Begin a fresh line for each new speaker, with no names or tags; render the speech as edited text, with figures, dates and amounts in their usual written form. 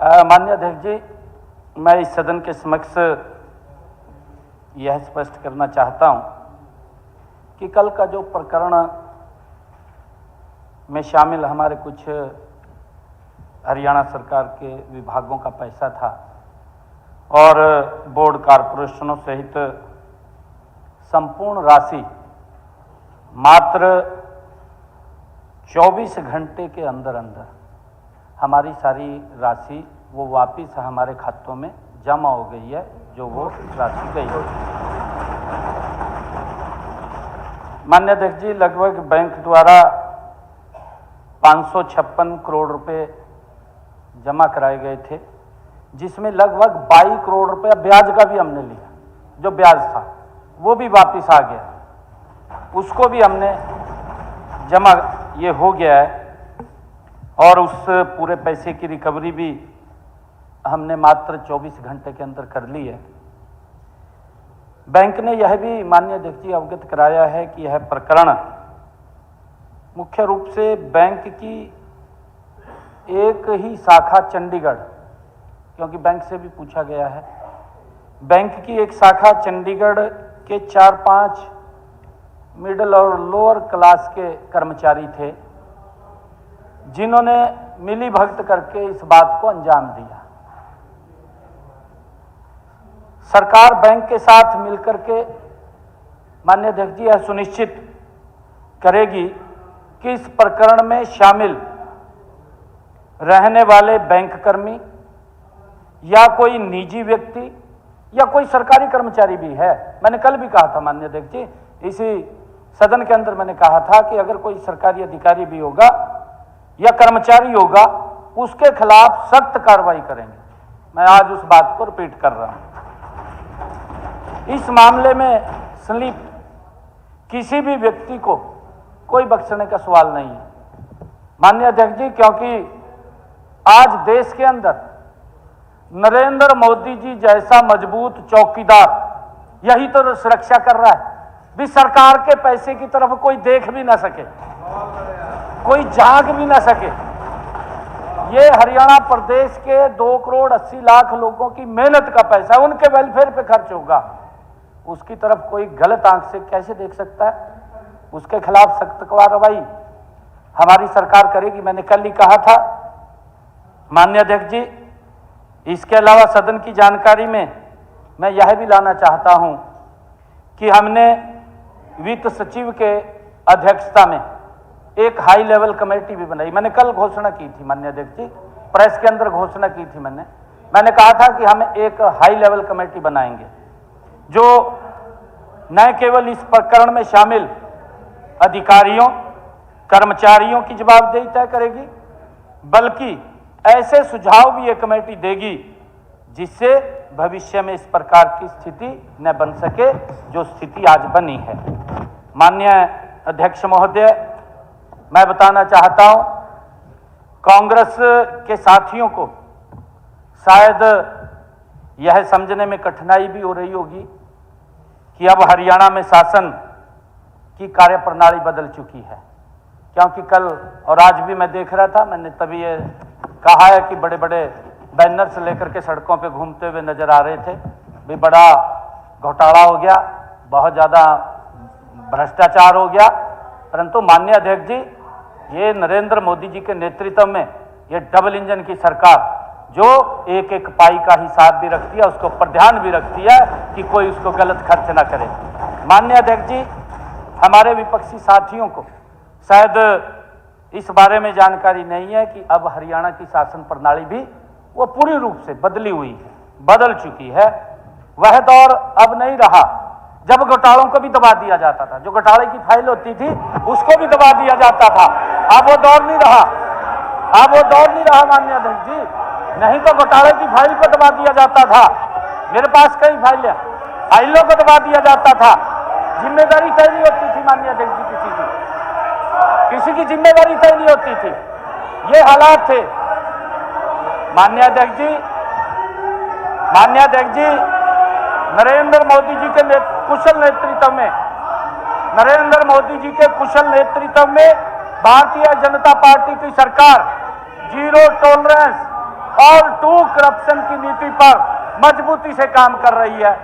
माननीय अध्यक्ष जी, मैं इस सदन के समक्ष यह स्पष्ट करना चाहता हूं कि कल का जो प्रकरण में शामिल हमारे कुछ हरियाणा सरकार के विभागों का पैसा था और बोर्ड कॉरपोरेशनों सहित संपूर्ण राशि मात्र 24 घंटे के अंदर अंदर हमारी सारी राशि वो वापस हमारे खातों में जमा हो गई है, जो वो राशि गई है। माननीय अध्यक्ष जी, लगभग बैंक द्वारा 556 करोड़ रुपए जमा कराए गए थे, जिसमें लगभग 22 करोड़ रुपया ब्याज का भी हमने लिया। जो ब्याज था वो भी वापस आ गया, उसको भी हमने जमा, ये हो गया है। और उस पूरे पैसे की रिकवरी भी हमने मात्र 24 घंटे के अंदर कर ली है। बैंक ने यह भी माननीय अध्यक्ष जी अवगत कराया है कि यह प्रकरण मुख्य रूप से बैंक की एक ही शाखा चंडीगढ़, क्योंकि बैंक से भी पूछा गया है, बैंक की एक शाखा चंडीगढ़ के 4-5 मिडिल और लोअर क्लास के कर्मचारी थे, जिन्होंने मिली भगत करके इस बात को अंजाम दिया। सरकार बैंक के साथ मिलकर के माननीय अध्यक्ष जी यह सुनिश्चित करेगी कि इस प्रकरण में शामिल रहने वाले बैंक कर्मी या कोई निजी व्यक्ति या कोई सरकारी कर्मचारी भी है। मैंने कल भी कहा था माननीय अध्यक्ष जी, इसी सदन के अंदर मैंने कहा था कि अगर कोई सरकारी अधिकारी भी होगा या कर्मचारी होगा, उसके खिलाफ सख्त कार्रवाई करेंगे। मैं आज उस बात को रिपीट कर रहा हूं। इस मामले में संलिप्त किसी भी व्यक्ति को कोई बख्शने का सवाल नहीं है माननीय अध्यक्ष जी, क्योंकि आज देश के अंदर नरेंद्र मोदी जी जैसा मजबूत चौकीदार यही तो सुरक्षा कर रहा है। भी सरकार के पैसे की तरफ कोई देख भी ना सके, कोई झांक भी ना सके। ये हरियाणा प्रदेश के 2 करोड़ 80 लाख लोगों की मेहनत का पैसा है, उनके वेलफेयर पे खर्च होगा, उसकी तरफ कोई गलत आंख से कैसे देख सकता है? उसके खिलाफ सख्त कार्रवाई हमारी सरकार करेगी। मैंने कल ही कहा था माननीय अध्यक्ष जी। इसके अलावा सदन की जानकारी में मैं यह भी लाना चाहता हूं कि हमने वित्त सचिव के अध्यक्षता में एक हाई लेवल कमेटी भी बनाई। मैंने कल घोषणा की थी माननीय अध्यक्ष जी, प्रेस के अंदर घोषणा की थी मैंने कहा था कि हम एक हाई लेवल कमेटी बनाएंगे जो न केवल इस प्रकरण में शामिल अधिकारियों कर्मचारियों की जवाबदेही तय करेगी, बल्कि ऐसे सुझाव भी ये कमेटी देगी जिससे भविष्य में इस प्रकार की स्थिति न बन सके जो स्थिति आज बनी है। माननीय अध्यक्ष महोदय, मैं बताना चाहता हूं, कांग्रेस के साथियों को शायद यह समझने में कठिनाई भी हो रही होगी कि अब हरियाणा में शासन की कार्यप्रणाली बदल चुकी है, क्योंकि कल और आज भी मैं देख रहा था, मैंने तभी ये कहा है कि बड़े बड़े बैनर्स लेकर के सड़कों पे घूमते हुए नजर आ रहे थे। भी बड़ा घोटाला हो गया, बहुत ज़्यादा भ्रष्टाचार हो गया। परंतु माननीय अध्यक्ष जी, ये नरेंद्र मोदी जी के नेतृत्व में ये डबल इंजन की सरकार जो एक एक पाई का हिसाब भी रखती है, उसके ऊपर ध्यान भी रखती है कि कोई उसको गलत खर्च ना करे। माननीय अध्यक्ष जी, हमारे विपक्षी साथियों को शायद इस बारे में जानकारी नहीं है कि अब हरियाणा की शासन प्रणाली भी वो पूरी रूप से बदली हुई है, बदल चुकी है। वह दौर अब नहीं रहा जब घोटालों को भी दबा दिया जाता था, जो घोटाले की फाइल होती थी उसको भी दबा दिया जाता था। अब वो दौर नहीं रहा, अब वो दौर नहीं रहा माननीय अध्यक्ष जी। नहीं तो घोटाले की फाइल को दबा दिया जाता था, मेरे पास कई फाइलों को दबा दिया जाता था, जिम्मेदारी तय नहीं होती थी माननीय अध्यक्ष जी, किसी की जिम्मेदारी तय नहीं होती थी। ये हालात थे माननीय अध्यक्ष जी। नरेंद्र मोदी जी के कुशल नेतृत्व में भारतीय जनता पार्टी की सरकार जीरो टॉलरेंस और टू करप्शन की नीति पर मजबूती से काम कर रही है।